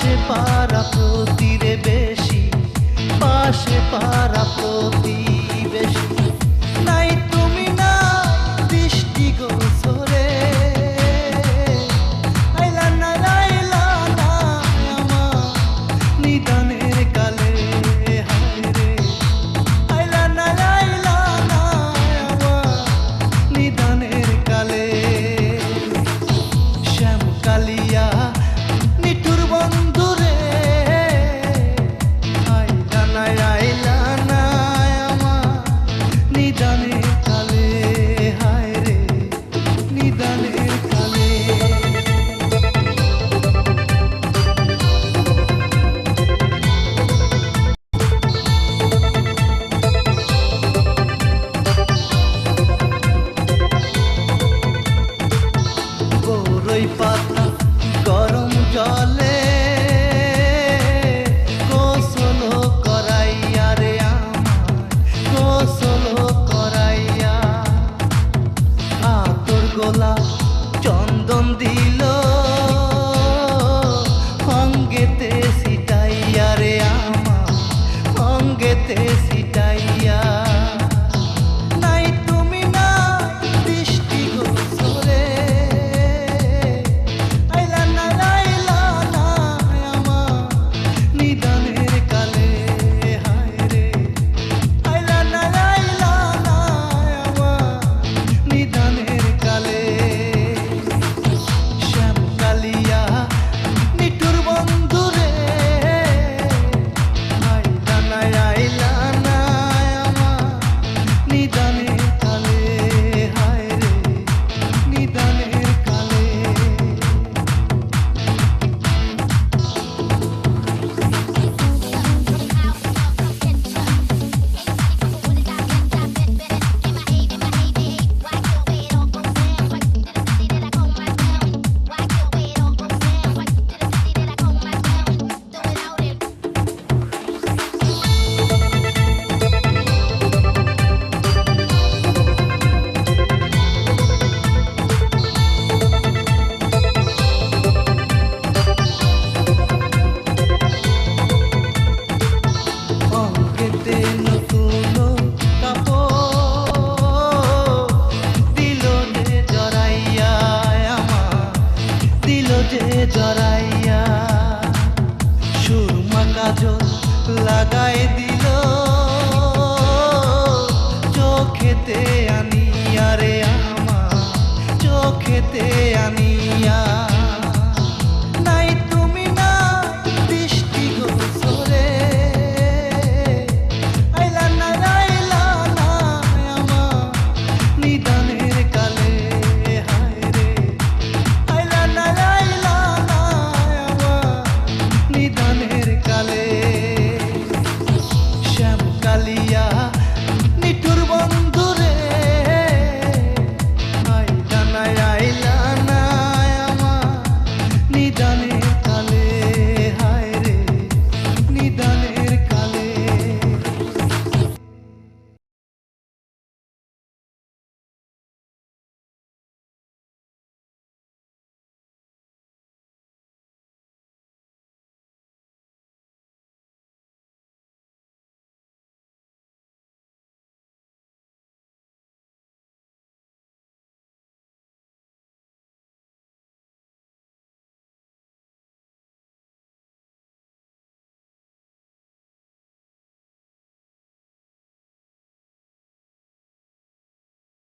পাশে পারা প্রতিরে বেশি, পাশে পারা প্রতিবেশী নাই তুমি না দৃষ্টি গোচরে। আইলা না আইলা না আমার নিদানের কালে, হায় রে আইলা না আইলা না আমার নিদানের কালে। শ্যামকালিয়া নিঠুর বন্ধুরে, আইলা না আইলা না আমার নিদানের কালে, হায় রে নিদানের কালে। বড়ই পাতা গরম জলে গোসল করাইয়া রে আমার, গোসল করাইয়া। আতর গোলা চন্দন দিল অঙ্গেতে ছিটাইয়া রে আমার, অঙ্গেতে ছিটাইয়া। নাই তুমি না দৃষ্টি গোচরে, আইলা না আইলা না আমার নিদানের কালে, হায় রে আইলা না আইলা না আমার নিদানের কালে। শ্যামকালিয়া নিঠুর বন্ধুরে, আইলা না আইলা না আমার নিদানের কালে, হায় রে নিদানের কালে। অঙ্গেতে নতুন কাপড় দিল যে জড়াইয়া আমার, দিল যে জড়াইয়া। সুরমা কাজল লাগাই দিল চোখেতে আনিয়া রে আমার, চোখেতে আনিয়া।